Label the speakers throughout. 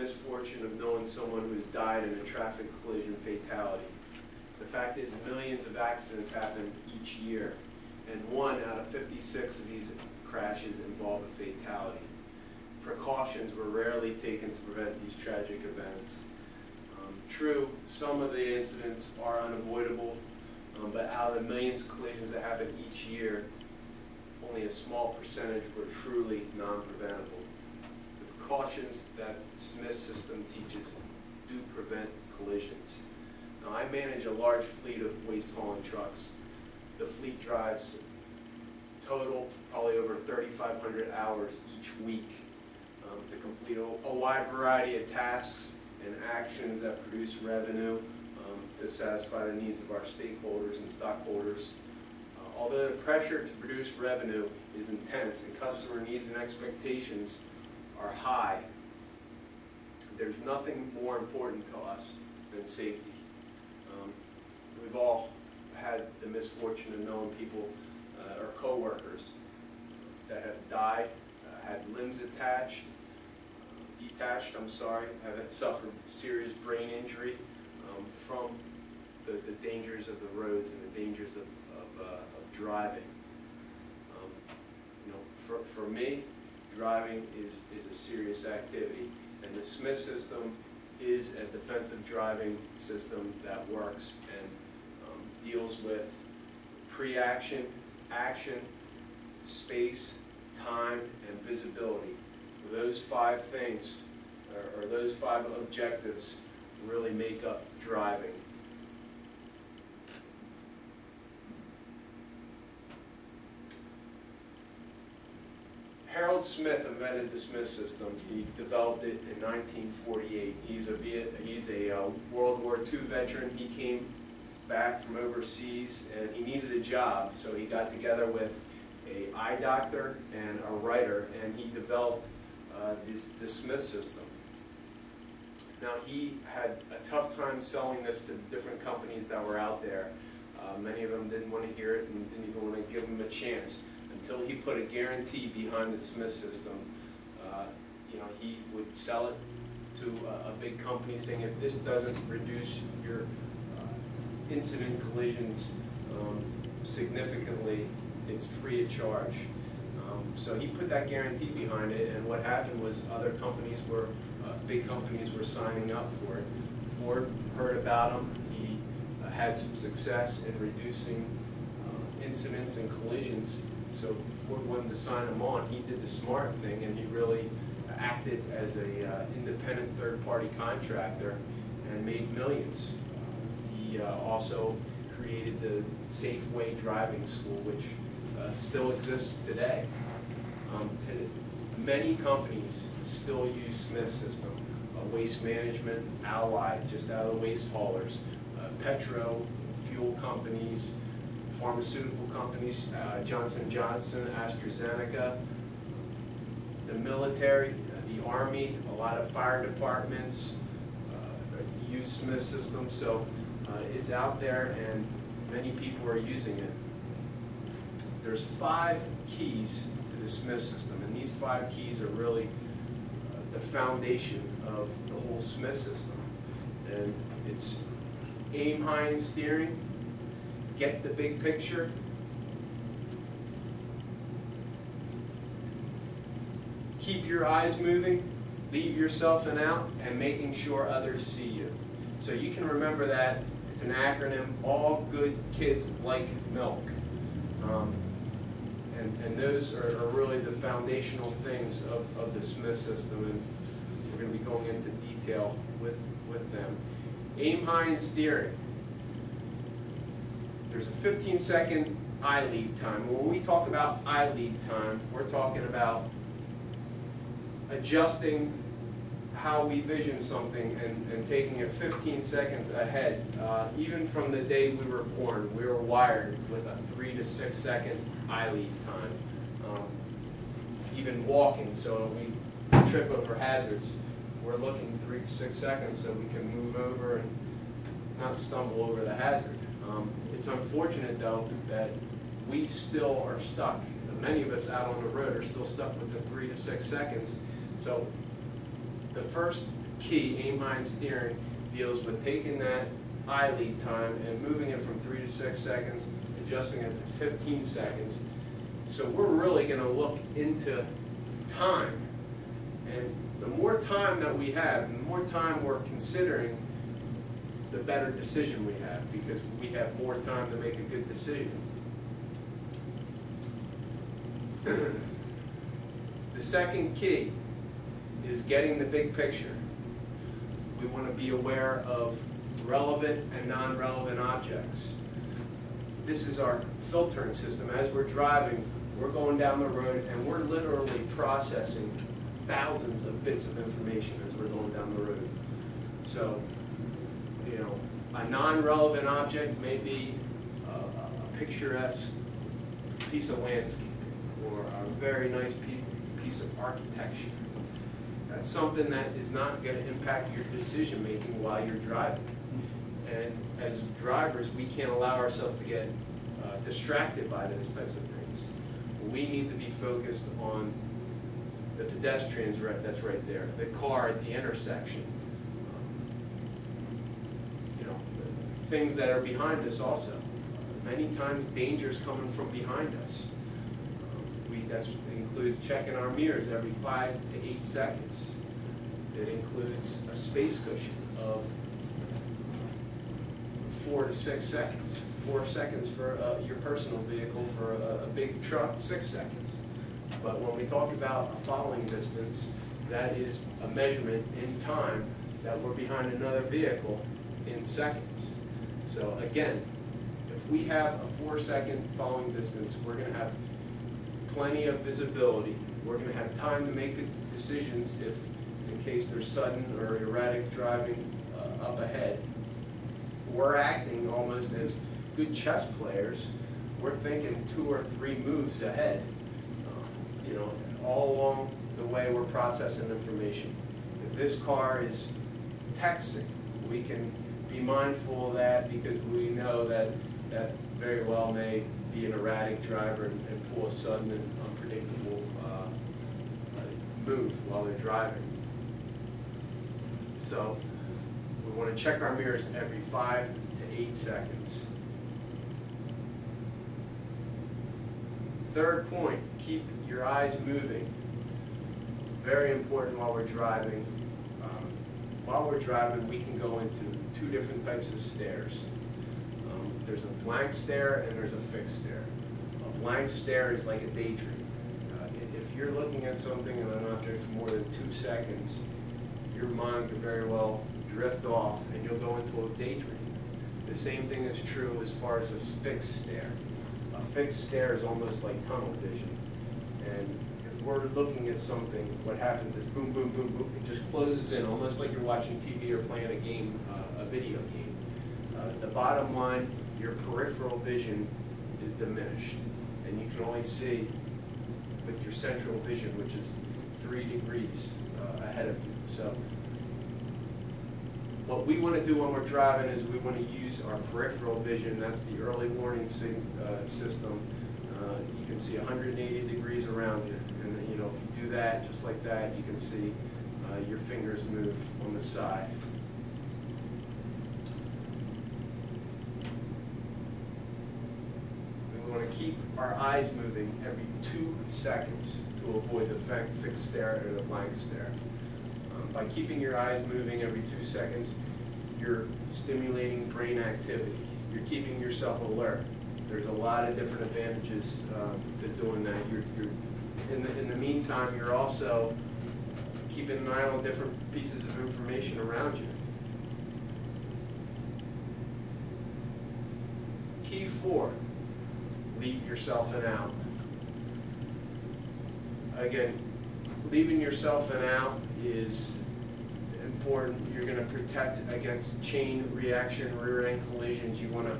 Speaker 1: misfortune of knowing someone who's died in a traffic collision fatality. The fact is, millions of accidents happen each year, and 1 out of 56 of these crashes involve a fatality. Precautions were rarely taken to prevent these tragic events. True, some of the incidents are unavoidable, but out of the millions of collisions that happen each year, only a small percentage were truly non-preventable. The precautions that Smith system teaches do prevent collisions. Now, I manage a large fleet of waste hauling trucks. The fleet drives total probably over 3,500 hours each week to complete a wide variety of tasks and actions that produce revenue to satisfy the needs of our stakeholders and stockholders. Although the pressure to produce revenue is intense and customer needs and expectations are high, there's nothing more important to us than safety. We've all had the misfortune of knowing people or co-workers that have died, had limbs detached, have had suffered serious brain injury from the dangers of the roads and the dangers of driving. For me, driving is a serious activity, and the Smith system is a defensive driving system that works and deals with pre-action, action, space, time, and visibility. Those 5 things, or those 5 objectives, really make up driving. Harold Smith invented the Smith system. He developed it in 1948. He's a World War II veteran. He came back from overseas and he needed a job, so he got together with an eye doctor and a writer, and he developed the Smith system. Now, he had a tough time selling this to different companies that were out there. Many of them didn't want to hear it and didn't even want to give him a chance until he put a guarantee behind the Smith system. He would sell it to a big company saying, if this doesn't reduce your incident collisions significantly, it's free of charge. So he put that guarantee behind it, and what happened was other companies big companies were signing up for it. Ford heard about him. He had some success in reducing incidents and collisions, so Ford wanted to sign him on. He did the smart thing, and he really acted as an independent third-party contractor and made millions. He also created the Safeway Driving School, which still exists today. Many companies still use Smith system. Waste Management, Allied, just out of the waste haulers, petro, fuel companies, pharmaceutical companies, Johnson & Johnson, AstraZeneca, the military, the Army, a lot of fire departments use Smith system, so it's out there and many people are using it. There's 5 keys to the Smith system, and these 5 keys are really the foundation of the whole Smith system. And it's aim high in steering, get the big picture, keep your eyes moving, leave yourself an out, and making sure others see you. So you can remember that. It's an acronym, all good kids like milk. And those are really the foundational things of the Smith system, and we're going to be going into detail with them. Aim high in steering. There's a 15-second eye lead time. When we talk about eye lead time, we're talking about adjusting how we vision something and taking it 15 seconds ahead. Even from the day we were born, we were wired with a 3 to 6 second eye lead time. Even walking, so we trip over hazards, we're looking 3 to 6 seconds so we can move over and not stumble over the hazard. It's unfortunate, though, that we still are stuck. Many of us out on the road are still stuck with the 3 to 6 seconds. So the first key, aim behind steering, deals with taking that eye lead time and moving it from 3 to 6 seconds, adjusting it to 15 seconds. So we're really going to look into time. And the more time that we have, the more time we're considering, the better decision we have, because we have more time to make a good decision. The second key is getting the big picture. We want to be aware of relevant and non-relevant objects. This is our filtering system. As we're driving, we're going down the road and we're literally processing thousands of bits of information as we're going down the road. So, you know, a non-relevant object may be a picturesque piece of landscape or a very nice piece of architecture. That's something that is not going to impact your decision making while you're driving. And as drivers, we can't allow ourselves to get distracted by those types of things. We need to be focused on the pedestrians that's right there, the car at the intersection, you know, things that are behind us also. Many times danger is coming from behind us. That includes checking our mirrors every 5 to 8 seconds. It includes a space cushion of 4 to 6 seconds. 4 seconds for your personal vehicle, for a big truck, 6 seconds. But when we talk about a following distance, that is a measurement in time that we're behind another vehicle in seconds. So again, if we have a 4-second following distance, we're going to have plenty of visibility. We're going to have time to make good decisions if, in case there's sudden or erratic driving up ahead. We're acting almost as good chess players. We're thinking 2 or 3 moves ahead. You know, all along the way we're processing information. If this car is texting, we can be mindful of that because we know that that very well may be an erratic driver and pull a sudden and unpredictable move while they're driving. So we want to check our mirrors every 5 to 8 seconds. Third point, keep your eyes moving. Very important while we're driving. While we're driving, we can go into 2 different types of stares. There's a blank stare and there's a fixed stare. A blank stare is like a daydream. If you're looking at something in an object for more than 2 seconds, your mind could very well drift off and you'll go into a daydream. The same thing is true as far as a fixed stare. A fixed stare is almost like tunnel vision. And if we're looking at something, what happens is boom, boom, boom, boom. It just closes in, almost like you're watching TV or playing a game, a video game. The bottom line, your peripheral vision is diminished. And you can only see with your central vision, which is 3 degrees ahead of you. So what we want to do when we're driving is we want to use our peripheral vision. That's the early warning system. You can see 180 degrees around you. And you know, if you do that, just like that, you can see your fingers move on the side. We want to keep our eyes moving every 2 seconds to avoid the fixed stare or the blank stare. By keeping your eyes moving every 2 seconds, you're stimulating brain activity. You're keeping yourself alert. There's a lot of different advantages to doing that. In the meantime, you're also keeping an eye on different pieces of information around you. Key 4, leave yourself an out. Again, leaving yourself an out is important. You're going to protect against chain reaction, rear-end collisions. You want to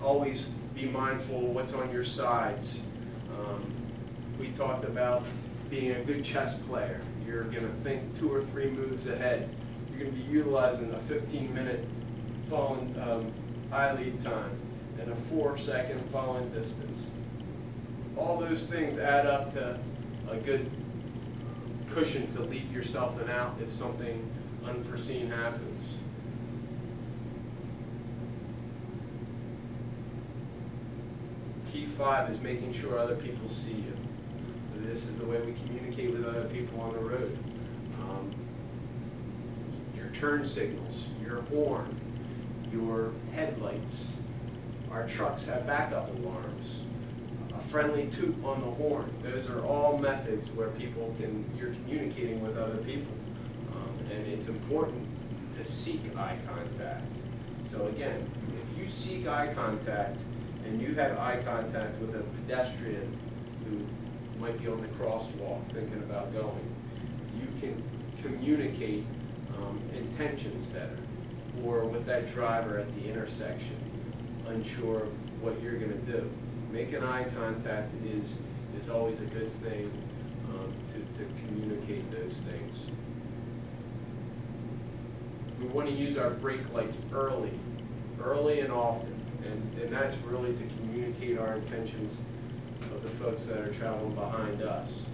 Speaker 1: always be mindful of what's on your sides. We talked about being a good chess player. You're going to think 2 or 3 moves ahead. You're going to be utilizing a 15-minute falling eye lead time and a 4-second falling distance. All those things add up to a good cushion to leave yourself an out if something unforeseen happens. Key 5 is making sure other people see you. This is the way we communicate with other people on the road. Your turn signals, your horn, your headlights. Our trucks have backup alarms. A friendly toot on the horn. Those are all methods where you're communicating with other people. And it's important to seek eye contact. So again, if you seek eye contact and you have eye contact with a pedestrian who might be on the crosswalk thinking about going, you can communicate intentions better. Or with that driver at the intersection, unsure of what you're going to do. Making eye contact is always a good thing to communicate those things. We want to use our brake lights early and often, and that's really to communicate our intentions of the folks that are traveling behind us.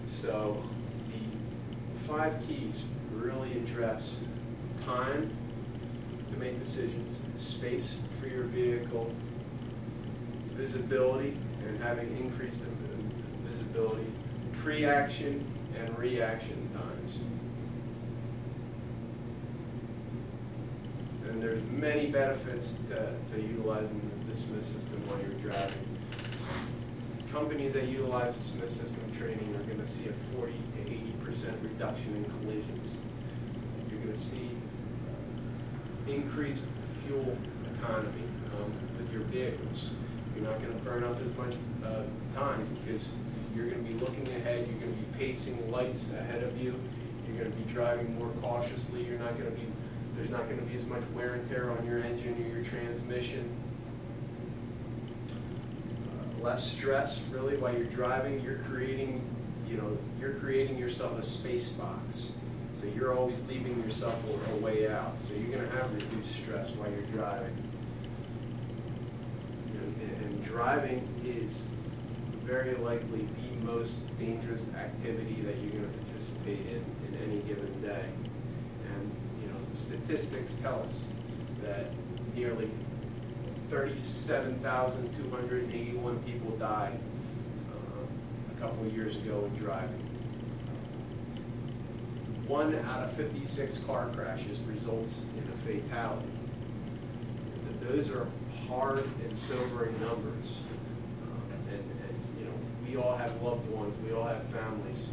Speaker 1: So the 5 keys really address time to make decisions, space for your vehicle, visibility and having increased visibility, pre-action and reaction times. And there's many benefits to utilizing the Smith system while you're driving. Companies that utilize the Smith system training are going to see a 40 to 80% reduction in collisions. You're going to see increased fuel economy with your vehicles. You're not going to burn up as much time because you're going to be looking ahead. You're going to be pacing lights ahead of you. You're going to be driving more cautiously. There's not going to be as much wear and tear on your engine or your transmission. Less stress, really, while you're driving. You're creating yourself a space box. So you're always leaving yourself a way out. So you're going to have reduced stress while you're driving. And driving is very likely the most dangerous activity that you're going to participate in any given day. And the statistics tell us that nearly 37,281 people died a couple of years ago in driving. 1 out of 56 car crashes results in a fatality. Those are hard and sobering numbers. We all have loved ones, we all have families.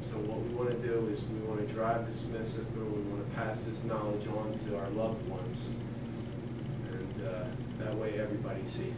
Speaker 1: So what we want to do is we want to drive the Smith system, we want to pass this knowledge on to our loved ones, and that way everybody's safer.